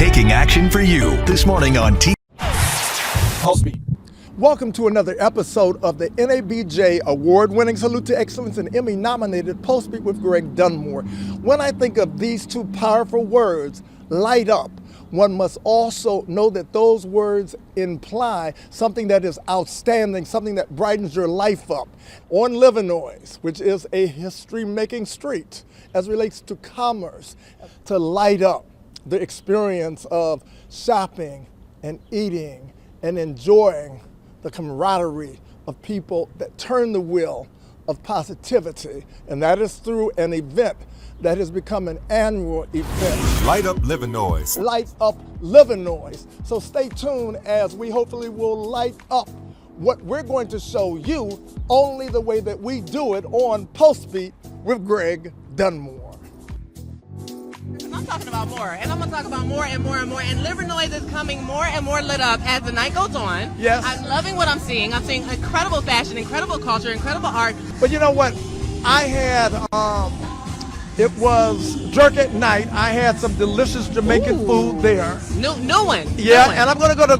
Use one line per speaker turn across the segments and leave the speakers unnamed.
taking action for you this morning on TV.
Welcome to another episode of the NABJ award-winning Salute to Excellence and Emmy-nominated PULSEBEAT with Greg Dunmore. When I think of these two powerful words, light up, one must also know that those words imply something that is outstanding, something that brightens your life up. On Livernois, which is a history-making street as relates to commerce, to light up the experience of shopping and eating and enjoying the camaraderie of people that turn the wheel of positivity. And that is through an event that has become an annual event.
Light up Livernois.
Light up Livernois. So stay tuned as we hopefully will light up what we're going to show you only the way that we do it on PULSEBEAT with Greg Dunmore.
I'm talking about more, and I'm going to talk about more and more and more, and Livernois is coming more and more lit up as the night goes on.
Yes.
I'm loving what I'm seeing. I'm seeing incredible fashion, incredible culture, incredible art.
But you know what? I had, it was jerk at night. I had some delicious Jamaican food there.
New one.
Yeah,
New one.
and I'm going to go to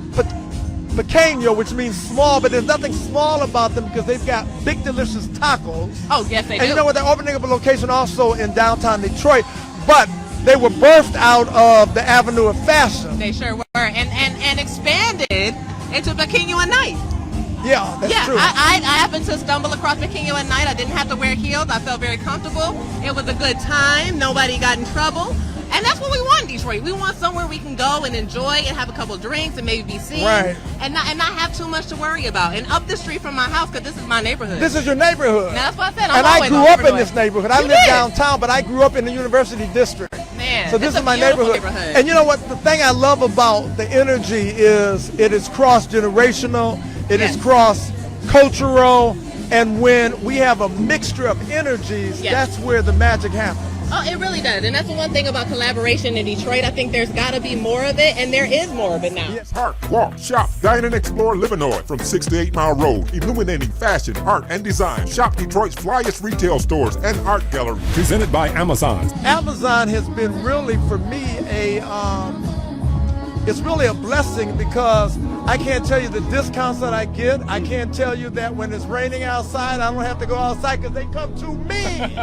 pequeño, which means small, but there's nothing small about them because they've got big, delicious tacos.
Oh, yes, they do.
And you know what? They're opening up a location also in downtown Detroit, but they were birthed out of the Avenue of Fashion.
They sure were, and expanded into pequeño at night.
Yeah, that's true.
I happened to stumble across pequeño at night. I didn't have to wear heels. I felt very comfortable. It was a good time. Nobody got in trouble. And that's what we want in Detroit. We want somewhere we can go and enjoy and have a couple of drinks and maybe be seen.
Right.
And not have too much to worry about. And up the street from my house, because this is my neighborhood.
This is your neighborhood.
Now, that's what I said.
And I grew up in this neighborhood. I live downtown, but I grew up in the University District.
Man,
so this is my neighborhood. And you know what? The thing I love about the energy is it is cross-generational, it is cross-cultural, and when we have a mixture of energies, that's where the magic happens.
Oh, it really does. And that's the one thing about collaboration in Detroit. I think there's got to be more of it, and there is more of it now.
Yes.
Park, walk, shop, dine, and explore Livernois from 6 to 8 Mile Road, illuminating fashion, art, and design. Shop Detroit's flyest retail stores and art gallery. Presented by Amazon.
Amazon has been really, for me, it's really a blessing because I can't tell you the discounts that I get. I can't tell you that when it's raining outside, I don't have to go outside because they come to me.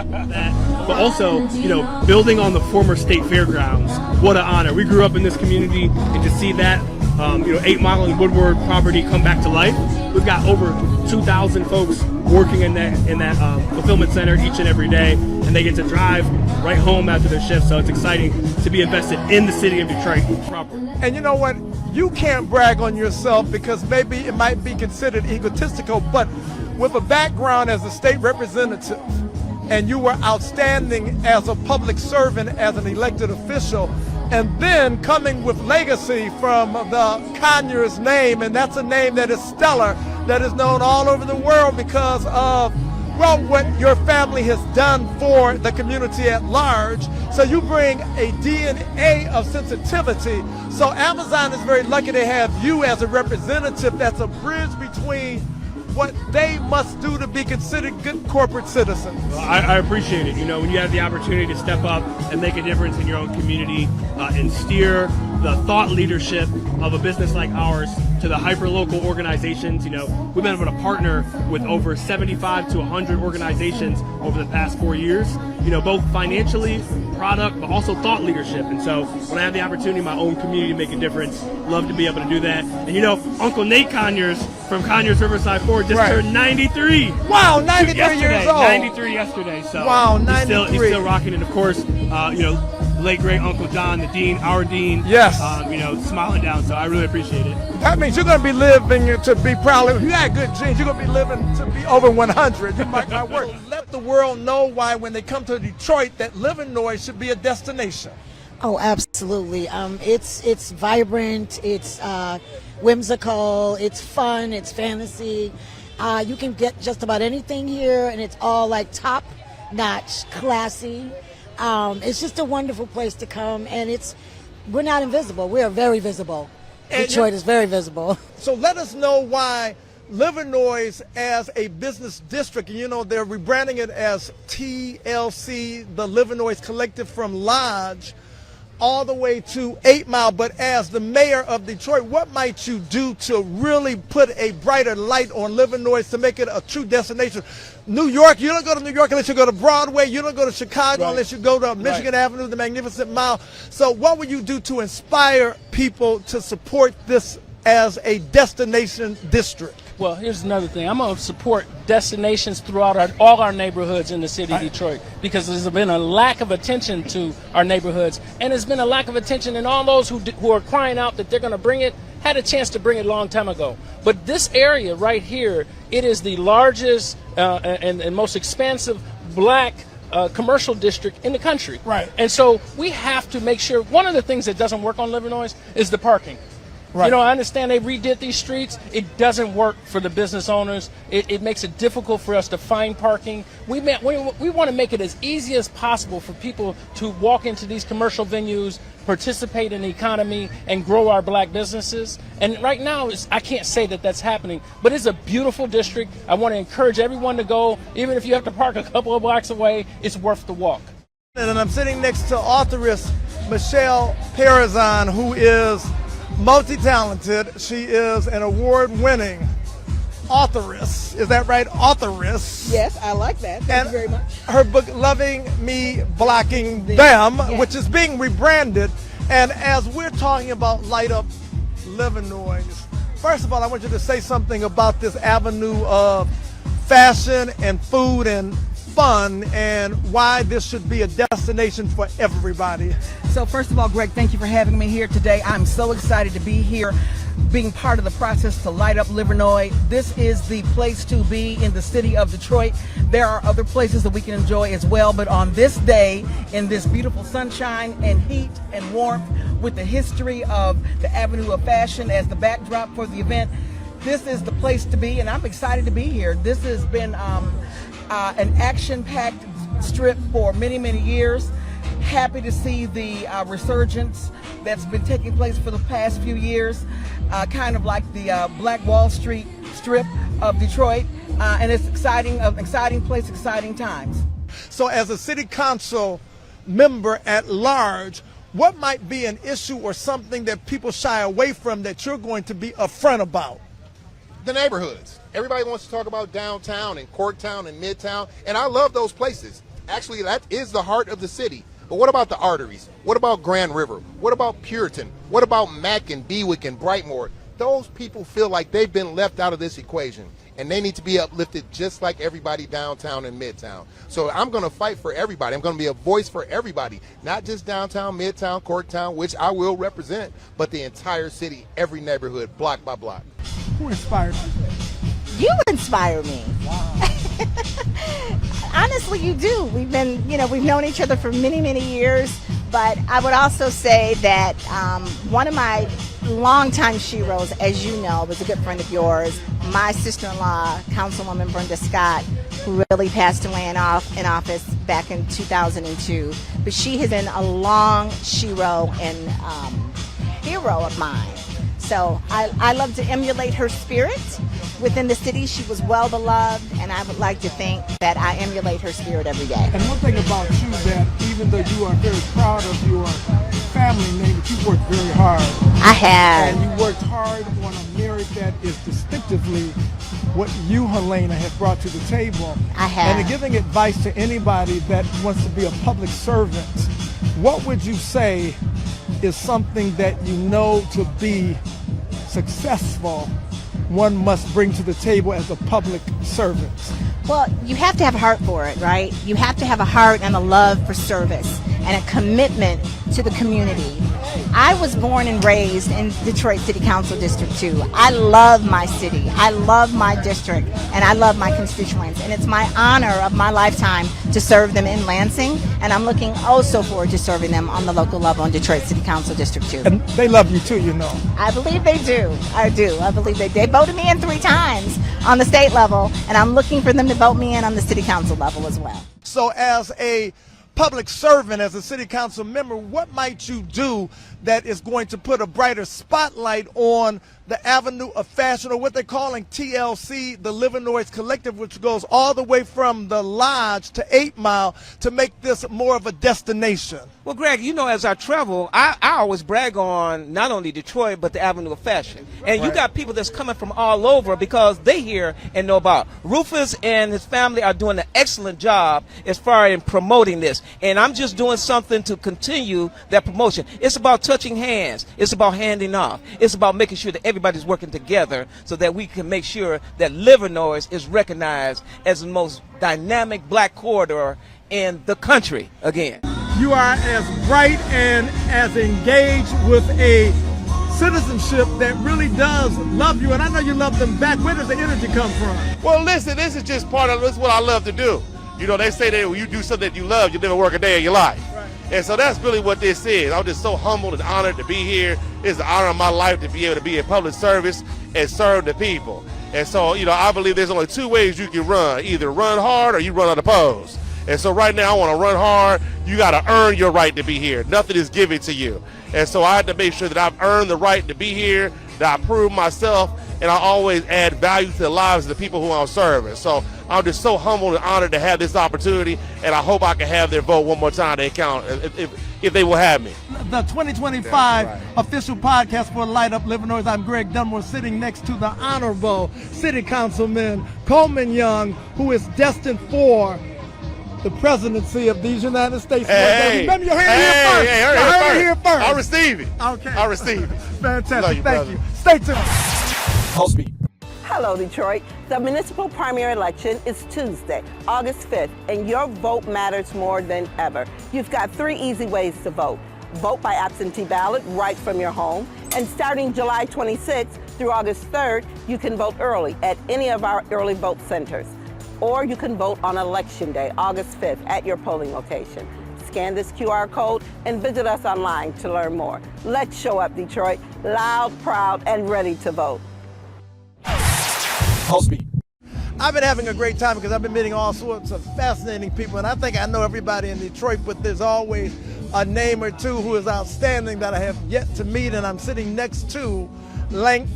But also, you know, building on the former state fairgrounds, what an honor. We grew up in this community, and to see that, 8 Mile and Woodward property come back to life. We've got over 2,000 folks working in that fulfillment center each and every day, and they get to drive right home after their shift. So it's exciting to be invested in the city of Detroit proper.
And you know what? You can't brag on yourself because maybe it might be considered egotistical, but with a background as a state representative, and you were outstanding as a public servant, as an elected official, and then coming with legacy from the Conyers name, and that's a name that is stellar, that is known all over the world because of, well, what your family has done for the community at large. So you bring a DNA of sensitivity. So Amazon is very lucky to have you as a representative that's a bridge between what they must do to be considered good corporate citizens.
Well, I appreciate it. You know, when you have the opportunity to step up and make a difference in your own community and steer the thought leadership of a business like ours to the hyper-local organizations. You know, we've been able to partner with over 75 to 100 organizations over the past 4 years, you know, both financially, product, but also thought leadership. And so when I have the opportunity in my own community to make a difference, love to be able to do that. And you know, Uncle Nate Conyers from Conyers Riverside Ford just turned 93.
Wow, 93 years old.
93 yesterday. So
wow, 93.
He's still rocking. And of course, you know, late great Uncle John, the dean, our dean.
Yes.
You know, smiling down. So I really appreciate it.
That means you're going to be living to be proud. If you got good genes, you're going to be living to be over 100. You mark my word. Let the world know why when they come to Detroit that Livernois should be a destination.
Oh, absolutely. It's vibrant. It's whimsical. It's fun. It's fantasy. You can get just about anything here, and it's all like top-notch, classy. It's just a wonderful place to come, and we're not invisible. We are very visible. Detroit is very visible.
So let us know why Livernois as a business district, and you know they're rebranding it as TLC, the Livernois Collective from Lodge. all the way to 8 Mile. But as the mayor of Detroit, what might you do to really put a brighter light on Livernois to make it a true destination? New York, you don't go to New York unless you go to Broadway. You don't go to Chicago unless you go to Michigan Avenue, the Magnificent Mile. So what would you do to inspire people to support this as a destination district?
Well, here's another thing. I'm going to support destinations throughout all our neighborhoods in the city of Detroit, because there's been a lack of attention to our neighborhoods, and there's been a lack of attention in all those who are crying out that they're going to bring it, had a chance to bring it a long time ago. But this area right here, it is the largest and most expansive black commercial district in the country.
Right.
And so we have to make sure, one of the things that doesn't work on Livernois is the parking.
Right.
You know, I understand they redid these streets. It doesn't work for the business owners. It makes it difficult for us to find parking. We want to make it as easy as possible for people to walk into these commercial venues, participate in the economy, and grow our black businesses. And right now, I can't say that that's happening, but it's a beautiful district. I want to encourage everyone to go. Even if you have to park a couple of blocks away, it's worth the walk.
And I'm sitting next to authoress Michelle Perizon, who is multi-talented. She is an award-winning authoress. Is that right? Authoress.
Yes, I like that. Thank you very much.
Her book, Loving Me, Blocking Them, which is being rebranded. And as we're talking about Light Up Livernois, first of all, I want you to say something about this avenue of fashion and food and fun, and why this should be a destination for everybody.
So first of all, Greg, thank you for having me here today. I'm so excited to be here, being part of the process to light up Livernois. This is the place to be in the city of Detroit. There are other places that we can enjoy as well, but on this day, in this beautiful sunshine and heat and warmth, with the history of the Avenue of Fashion as the backdrop for the event, this is the place to be, and I'm excited to be here. This has been an action-packed strip for many, many years. Happy to see the resurgence that's been taking place for the past few years, kind of like the Black Wall Street strip of Detroit, and it's exciting place, exciting times.
So as a city council member at large, what might be an issue or something that people shy away from that you're going to be upfront about?
The neighborhoods. Everybody wants to talk about downtown and Corktown and Midtown, and I love those places. Actually, that is the heart of the city. But what about the arteries? What about Grand River? What about Puritan? What about Mack and Bewick and Brightmoor? Those people feel like they've been left out of this equation, and they need to be uplifted just like everybody downtown and Midtown. So I'm going to fight for everybody. I'm going to be a voice for everybody, not just downtown, Midtown, Corktown, which I will represent, but the entire city, every neighborhood, block by block.
Who inspired you?
You inspire me.
Wow.
Honestly, you do. We've known each other for many, many years, but I would also say that one of my longtime sheroes, as you know, was a good friend of yours, my sister-in-law, Councilwoman Brenda Scott, who really passed away in office back in 2002. But she has been a long shero and hero of mine. So I love to emulate her spirit within the city. She was well beloved, and I would like to think that I emulate her spirit every day.
And one thing about you, that even though you are very proud of your family name, but you worked very hard.
I have.
And you worked hard on a merit that is distinctively what you, Helena, have brought to the table.
I have.
And giving advice to anybody that wants to be a public servant, what would you say is something that you know to be successful one must bring to the table as a public servant?
Well, you have to have a heart for it, right? You have to have a heart and a love for service and a commitment to the community. I was born and raised in Detroit City Council District 2. I love my city, I love my district, and I love my constituents. And it's my honor of my lifetime to serve them in Lansing, and I'm looking oh so forward to serving them on the local level in Detroit City Council District 2.
And they love you too, you know.
I believe they do. I do. I believe they voted me in 3 times on the state level, and I'm looking for them to vote me in on the city council level as well.
So as a public servant, as a city council member, what might you do that is going to put a brighter spotlight on the Avenue of Fashion, or what they're calling TLC, the Livernois Collective, which goes all the way from the Lodge to 8 Mile to make this more of a destination.
Well, Greg, you know, as I travel, I always brag on not only Detroit, but the Avenue of Fashion. And you got people that's coming from all over because they hear and know about. Rufus and his family are doing an excellent job as far as promoting this. And I'm just doing something to continue that promotion. It's about touching hands. It's about handing off. It's about making sure that everybody's working together so that we can make sure that Livernois is recognized as the most dynamic black corridor in the country again.
You are as bright and as engaged with a citizenship that really does love you, and I know you love them back. Where does the energy come from?
Well, listen, this is just part of, this is what I love to do. You know, they say that when you do something that you love, you never work a day in your life. Right. And so that's really what this is. I'm just so humbled and honored to be here. It's the honor of my life to be able to be in public service and serve the people. And so, you know, I believe there's only two ways you can run. Either run hard or you run unopposed. And so right now I want to run hard. You got to earn your right to be here. Nothing is given to you. And so I have to make sure that I've earned the right to be here, that I prove myself, and I always add value to the lives of the people who I'm serving. So I'm just so humbled and honored to have this opportunity, and I hope I can have their vote one more time to count if they will have me.
The 2025 official podcast for Light Up Livernois. I'm Greg Dunmore, sitting next to the Honorable City Councilman Coleman Young, who is destined for the presidency of these United States. Remember, you heard it here first.
I'll receive it.
Okay.
I'll receive it.
Fantastic. Thank you. Stay tuned.
PulseBeat.
Hello, Detroit. The municipal primary election is Tuesday, August 5th, and your vote matters more than ever. You've got 3 easy ways to vote. Vote by absentee ballot right from your home. And starting July 26th through August 3rd, you can vote early at any of our early vote centers. Or you can vote on Election Day, August 5th, at your polling location. Scan this QR code and visit us online to learn more. Let's show up, Detroit, loud, proud, and ready to vote.
PulseBeat.
I've been having a great time because I've been meeting all sorts of fascinating people, and I think I know everybody in Detroit, but there's always a name or two who is outstanding that I have yet to meet, and I'm sitting next to Lank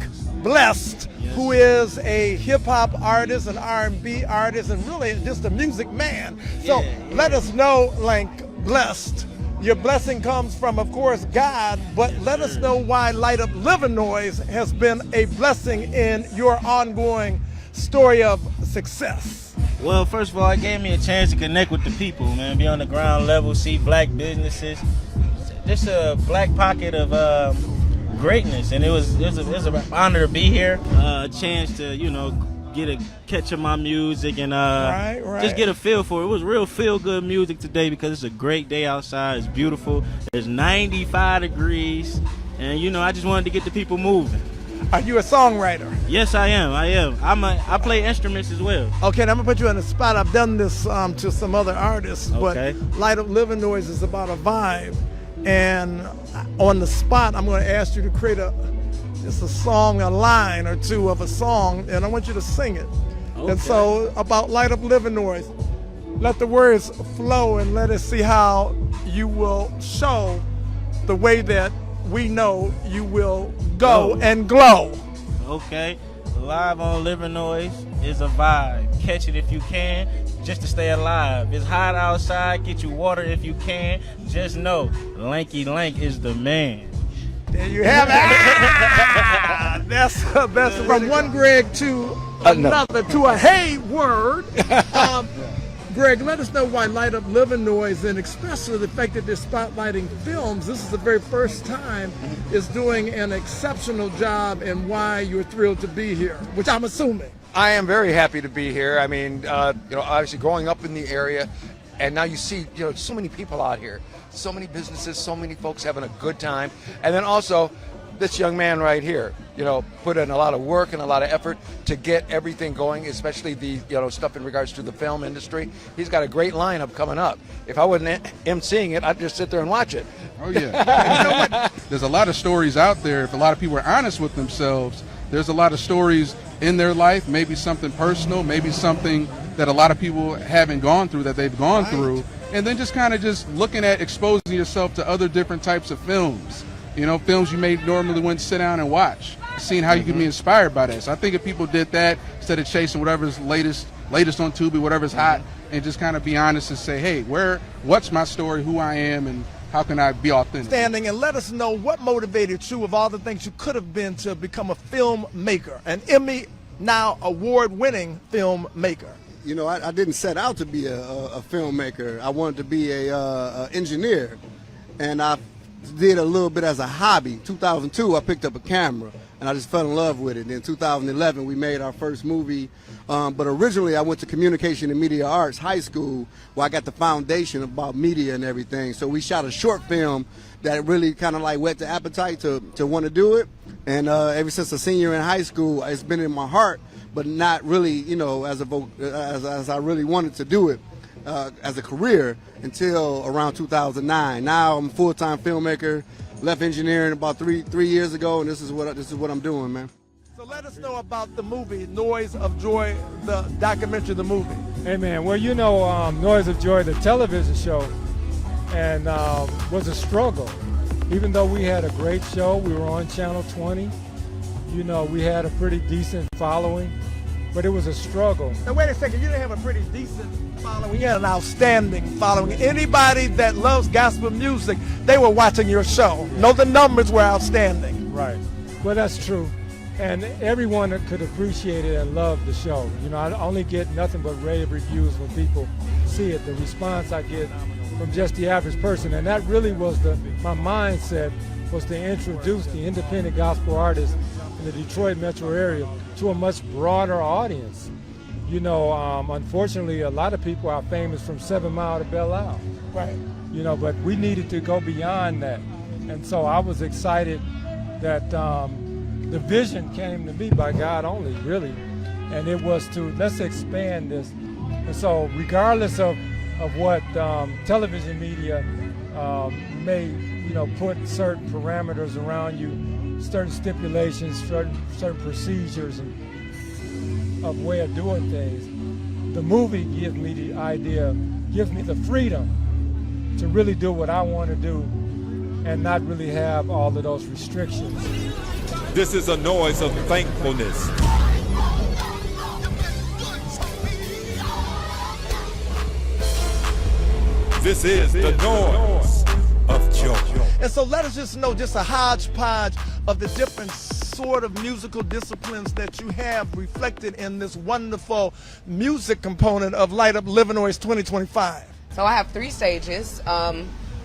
Blessed, who is a hip-hop artist, an R&B artist, and really just a music man. So let us know, Lank Blessed. Your blessing comes from, of course, God, but let us know why Light Up Livernois has been a blessing in your ongoing story of success.
Well, first of all, it gave me a chance to connect with the people, man, be on the ground level, see black businesses. Just a black pocket of greatness, and it was an honor to be here. A chance to, you know, get a catch of my music and just get a feel for it. It was real feel-good music today because it's a great day outside. It's beautiful. It's 95 degrees, and you know, I just wanted to get the people moving.
Are you a songwriter?
Yes, I am. I play instruments as well.
Okay, now I'm gonna put you on the spot. I've done this to some other artists, but Light Up Livernois is about a vibe. And on the spot, I'm going to ask you to create a song, a line or two of a song, and I want you to sing it. Okay. And so about Light Up Livernois, let the words flow and let us see how you will show the way that we know you will go and glow.
Okay, live on Livernois is a vibe. Catch it if you can. Just to stay alive. It's hot outside, get you water if you can. Just know, Lanky Lank is the man.
There you have it. That's from one Greg to another, to a hey word. Greg, let us know why Light Up Livernois, and especially the fact that they're spotlighting films. This is the very first time is doing an exceptional job, and why you're thrilled to be here, which I'm assuming.
I am very happy to be here. I mean, obviously growing up in the area, and now you see, so many people out here, so many businesses, so many folks having a good time. And then also this young man right here, put in a lot of work and a lot of effort to get everything going, especially the, stuff in regards to the film industry. He's got a great lineup coming up. If I wasn't emceeing it, I'd just sit there and watch it.
Oh, yeah. There's a lot of stories out there. If a lot of people are honest with themselves, there's a lot of stories in their life, maybe something personal, maybe something that a lot of people haven't gone through that they've gone through, and then just kind of just looking at exposing yourself to other different types of films You know, films you may normally wouldn't sit down and watch. Seeing how you can be inspired by that. So I think if people did that instead of chasing whatever's latest on Tubi, whatever's hot, and just kind of be honest and say, hey, what's my story, who I am, and how can I be authentic?
Standing and let us know what motivated you of all the things you could have been to become a filmmaker, an Emmy now award-winning filmmaker.
You know, I didn't set out to be a filmmaker. I wanted to be a engineer, and I did a little bit as a hobby. 2002, I picked up a camera, and I just fell in love with it. In 2011, we made our first movie. But originally, I went to Communication and Media Arts High School, where I got the foundation about media and everything. So we shot a short film that really kind of like whet the appetite to want to do it. And ever since a senior in high school, it's been in my heart, but not really, you know, as I really wanted to do it as a career until around 2009. Now I'm a full-time filmmaker. Left engineering about three years ago, and this is what I'm doing, man.
So let us know about the movie Noise of Joy, the documentary, the movie.
Hey man, well you know Noise of Joy, the television show, and was a struggle. Even though we had a great show, we were on Channel 20. You know, we had a pretty decent following, but it was a struggle.
Now wait a second, you didn't have a pretty decent following. You had an outstanding following. Anybody that loves gospel music, they were watching your show.
Yeah.
No, the numbers were outstanding.
Right. Well, that's true. And everyone that could appreciate it and love the show. You know, I only get nothing but rave reviews when people see it. The response I get from just the average person, and that really was my mindset, was to introduce the independent gospel artists in the Detroit metro area to a much broader audience. You know, unfortunately, a lot of people are famous from 7 Mile to Belle Isle.
Right.
You know, but we needed to go beyond that. And so I was excited that the vision came to me by God only, really. And it was to, let's expand this. And so regardless of what television media may, you know, put certain parameters around you, certain stipulations, certain procedures and of way of doing things, the movie gives me the idea, gives me the freedom to really do what I want to do and not really have all of those restrictions.
This is a noise of thankfulness. This is the noise of joy.
And so let us just know just a hodgepodge of the different sort of musical disciplines that you have reflected in this wonderful music component of Light Up Livernois 2025.
So I have 3 stages.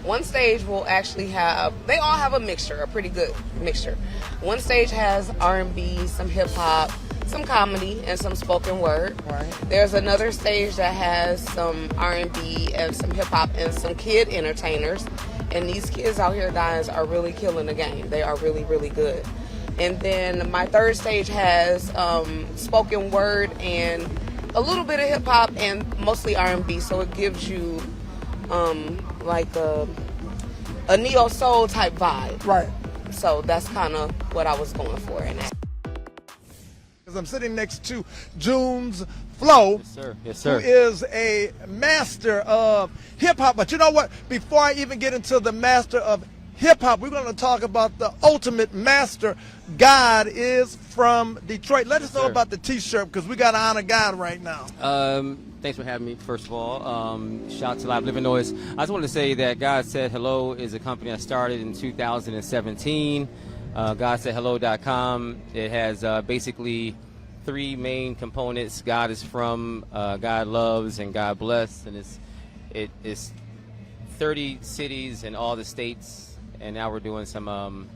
One stage will actually have, they all have a mixture, a pretty good mixture. One stage has R&B, some hip hop, some comedy, and some spoken word.
Right.
There's another stage that has some R&B and some hip hop and some kid entertainers. And these kids out here, guys, are really killing the game. They are really, really good. And then my third stage has spoken word and a little bit of hip hop and mostly R&B. So it gives you like a neo soul type vibe.
Right.
So that's kind of what I was going for in that.
I'm sitting next to Junes Flo,
yes, sir. Yes, sir.
Who is a master of hip hop. But you know what? Before I even get into the master of hip hop, we're going to talk about the ultimate master. God is from Detroit. Let us know about the T-shirt because we got to honor God right now.
Thanks for having me, first of all. Shout out to Live Livernois. I just wanted to say that God Said Hello is a company I started in 2017. GodSaidHello.com. It has basically 3 main components. God is from, God loves, and God bless. And it's 30 cities in all the states, and now we're doing some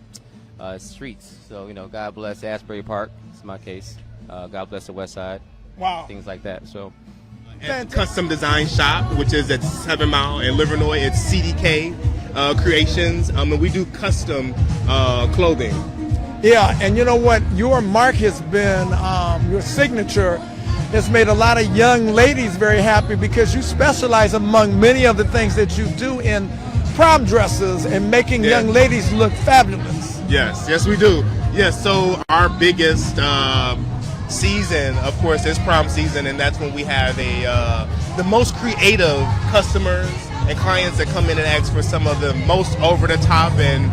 streets. So, you know, God bless Asbury Park. It's my case. God bless the West Side.
Wow.
Things like that. So.
And Custom Design Shop, which is at 7 Mile in Livernois. It's CDK Creations, and we do custom clothing.
Yeah, and you know what? Your mark has been, your signature has made a lot of young ladies very happy because you specialize among many of the things that you do in prom dresses and making young ladies look fabulous.
Yes, we do. Yes, so our biggest season, of course, is prom season, and that's when we have the most creative customers and clients that come in and ask for some of the most over-the-top and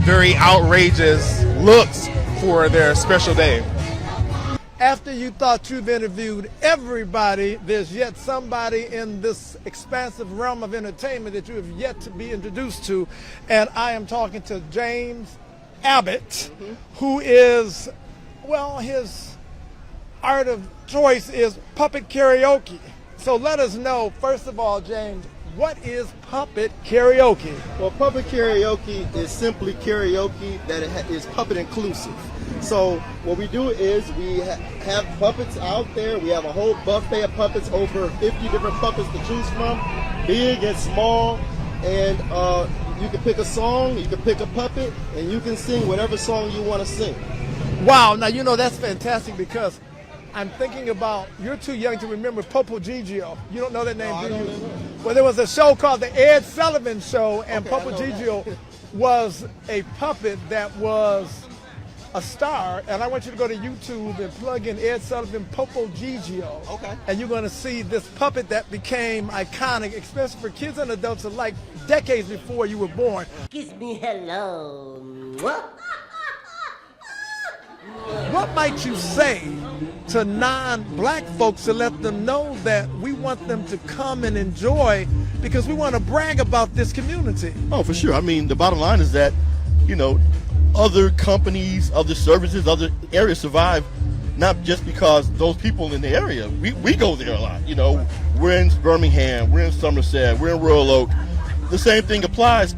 very outrageous looks for their special day.
After you thought you've interviewed everybody, there's yet somebody in this expansive realm of entertainment that you have yet to be introduced to. And I am talking to James Abbott, who is, well, his art of choice is puppet karaoke. So let us know, first of all, James, what is puppet karaoke?
Well, puppet karaoke is simply karaoke that is puppet inclusive. So what we do is we have puppets out there. We have a whole buffet of puppets, over 50 different puppets to choose from, big and small. And you can pick a song, you can pick a puppet, and you can sing whatever song you want to sing.
Wow, now you know that's fantastic, because I'm thinking about, you're too young to remember Popo Gigio. You don't know that name, do you? Well, there was a show called The Ed Sullivan Show, and Popo Gigio was a puppet that was a star. And I want you to go to YouTube and plug in Ed Sullivan Popo Gigio. Okay. And you're going to see this puppet that became iconic, especially for kids and adults alike, decades before you were born.
Kiss me hello.
What might you say to non-black folks to let them know that we want them to come and enjoy, because we want to brag about this community?
Oh, for sure. I mean, the bottom line is that, you know, other companies, other services, other areas survive not just because those people in the area, we go there a lot. You know, we're in Birmingham, we're in Somerset, we're in Royal Oak. The same thing applies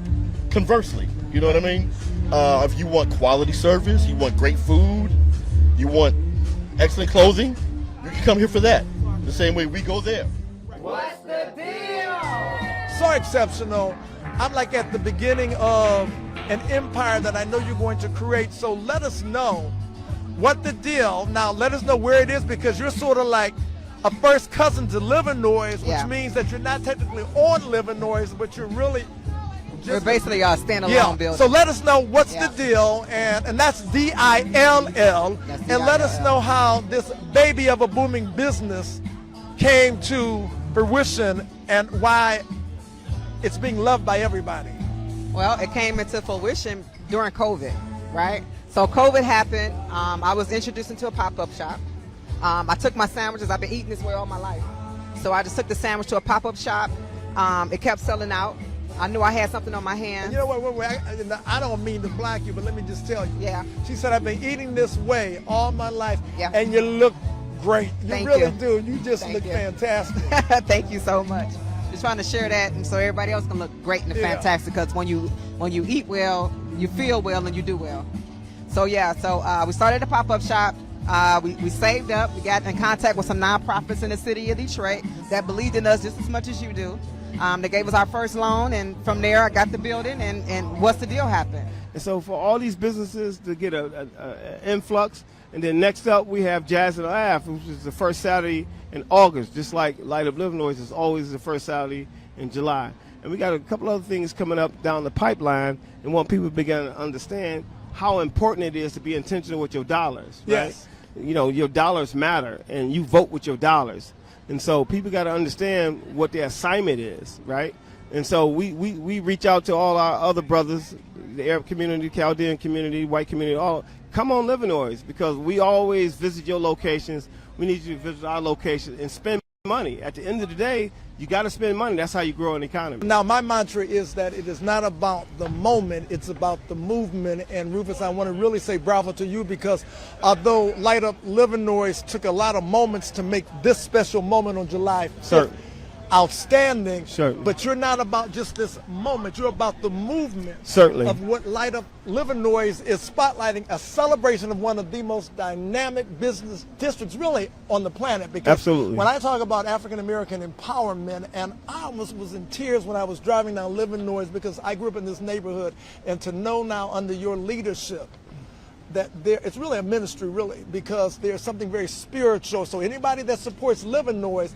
conversely. You know what I mean? If you want quality service, you want great food, you want excellent clothing, you can come here for that. The same way we go there.
What's the deal?
So exceptional. I'm like at the beginning of an empire that I know you're going to create. So let us know what the deal. Now let us know where it is, because you're sort of like a first cousin to Livernois, which means that you're not technically on Livernois, but you're really
we're basically a standalone building.
So let us know what's the deal, and that's DILL, and let us know how this baby of a booming business came to fruition and why it's being loved by everybody.
Well, it came into fruition during COVID, right? So COVID happened. I was introduced into a pop-up shop. I took my sandwiches. I've been eating this way all my life. So I just took the sandwich to a pop-up shop. It kept selling out. I knew I had something on my hands.
You know what, I don't mean to block you, but let me just tell you.
Yeah.
She said, I've been eating this way all my life,
yeah.
And you look great. You
Thank
really
you.
do. You just look fantastic.
Thank you so much. Just trying to share that, and so everybody else can look great and fantastic, because when you eat well, you feel well and you do well. So yeah, we started a pop-up shop. We saved up. We got in contact with some nonprofits in the city of Detroit that believed in us just as much as you do. They gave us our first loan, and from there I got the building, and What's the Deal happened.
And so for all these businesses to get an influx, and then next up we have Jazz and Laugh, which is the first Saturday in August, just like Light Up Livernois is always the first Saturday in July. And we got a couple other things coming up down the pipeline, and want people to begin to understand how important it is to be intentional with your dollars. Right?
Yes.
You know, your dollars matter, and you vote with your dollars. And so people got to understand what their assignment is, right? And so we reach out to all our other brothers, the Arab community, Chaldean community, white community, all come on Livernois, because we always visit your locations. We need you to visit our location and spend money. At the end of the day, you got to spend money. That's how you grow an economy.
Now, my mantra is that it is not about the moment, it's about the movement. And Rufus, I want to really say bravo to you, because although Light Up Livernois took a lot of moments to make this special moment on July 5th outstanding, but you're not about just this moment, you're about the movement of what Light Up Livernois is spotlighting, a celebration of one of the most dynamic business districts really on the planet. Because when I talk about African American empowerment, and I almost was in tears when I was driving down Livernois, because I grew up in this neighborhood, and to know now under your leadership that it's really a ministry, really, because there's something very spiritual. So anybody that supports Livernois,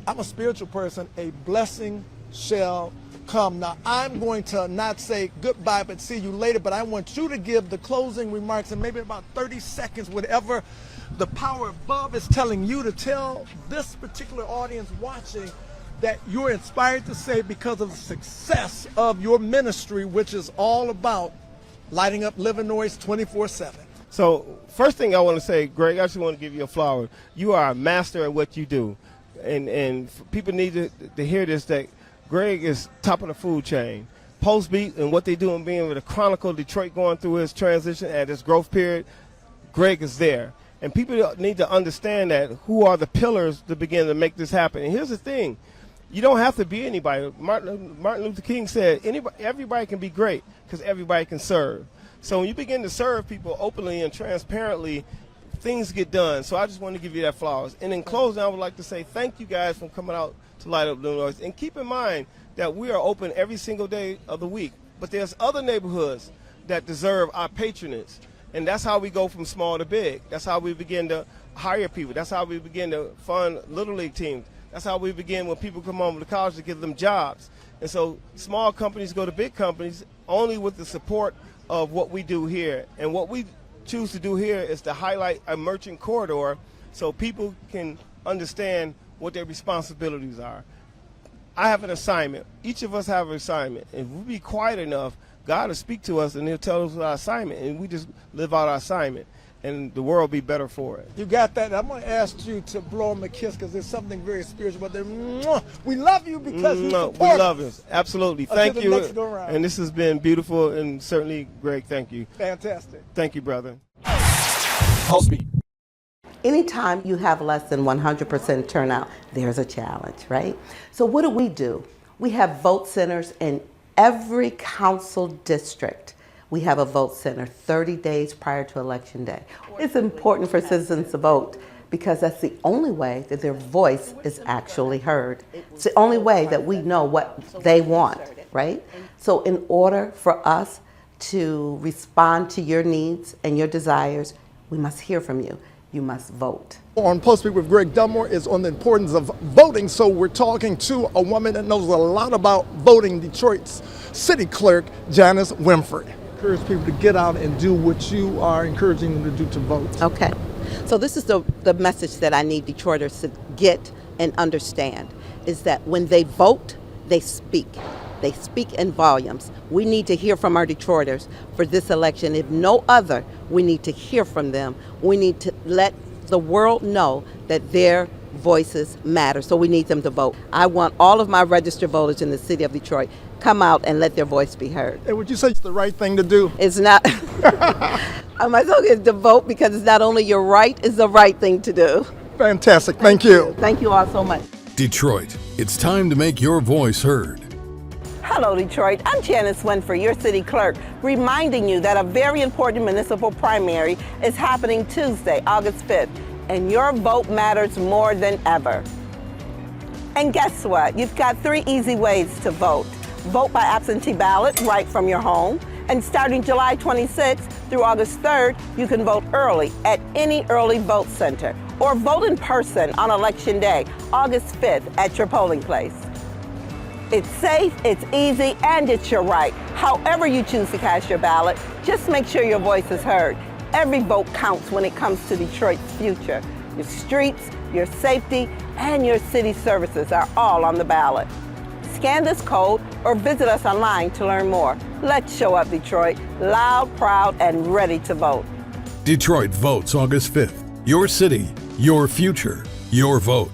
I'm a spiritual person, a blessing shall come. Now, I'm going to not say goodbye, but see you later, but I want you to give the closing remarks in maybe about 30 seconds, whatever the power above is telling you to tell this particular audience watching that you're inspired to say because of the success of your ministry, which is all about lighting up Livernois 24/7.
So first thing I want to say, Greg, I just want to give you a flower. You are a master at what you do. And people need to hear this, that Greg is top of the food chain. PULSEBEAT and what they do in being able to chronicle Detroit going through its transition at its growth period, Greg is there. And people need to understand that who are the pillars to begin to make this happen. And here's the thing. You don't have to be anybody. Martin Luther King said everybody can be great because everybody can serve. So when you begin to serve people openly and transparently, things get done. So I just want to give you that flowers. And in closing, I would like to say thank you guys for coming out to light up Livernois. And keep in mind that we are open every single day of the week. But there's other neighborhoods that deserve our patronage. And that's how we go from small to big. That's how we begin to hire people. That's how we begin to fund Little League teams. That's how we begin when people come home to college to give them jobs. And so small companies go to big companies only with the support of what we do here. And what we choose to do here is to highlight a merchant corridor so people can understand what their responsibilities are. I have an assignment. Each of us have an assignment. If we be quiet enough, God will speak to us and he'll tell us our assignment, and we just live out our assignment, and the world will be better for it.
You got that? I'm going to ask you to blow them a kiss because there's something very spiritual about them. We love you because you support
we love you. Absolutely. Thank you.
Next go round.
And this has been beautiful, and certainly, Greg, thank you.
Fantastic.
Thank you, brother.
PULSEBEAT.
Anytime you have less than 100% turnout, there's a challenge, right? So what do? We have vote centers in every council district. We have a vote center 30 days prior to Election Day. It's important for citizens to vote because that's the only way that their voice is actually heard. It's the only way that we know what they want, right? So in order for us to respond to your needs and your desires, we must hear from you. You must vote.
On PULSEBEAT with Greg Dunmore is on the importance of voting. So we're talking to a woman that knows a lot about voting, Detroit's city clerk, Janice Winford. Encourage people to get out and do what you are encouraging them to do to vote.
Okay. So this is the message that I need Detroiters to get and understand, is that when they vote, they speak. They speak in volumes. We need to hear from our Detroiters for this election. If no other, we need to hear from them. We need to let the world know that their voices matter. So we need them to vote. I want all of my registered voters in the city of Detroit come out and let their voice be heard.
And would you say it's the right thing to do?
It's not. My song is to vote because it's not only your right, it's the right thing to do.
Fantastic. Thank you.
Thank you all so much.
Detroit, it's time to make your voice heard.
Hello, Detroit. I'm Janice Winford, your city clerk, reminding you that a very important municipal primary is happening Tuesday, August 5th, and your vote matters more than ever. And guess what? You've got 3 easy ways to vote. Vote by absentee ballot right from your home. And starting July 26th through August 3rd, you can vote early at any early vote center. Or vote in person on Election Day, August 5th at your polling place. It's safe, it's easy, and it's your right. However you choose to cast your ballot, just make sure your voice is heard. Every vote counts when it comes to Detroit's future. Your streets, your safety, and your city services are all on the ballot. Scan this code or visit us online to learn more. Let's show up, Detroit, loud, proud, and ready to vote.
Detroit votes August 5th. Your city, your future, your vote.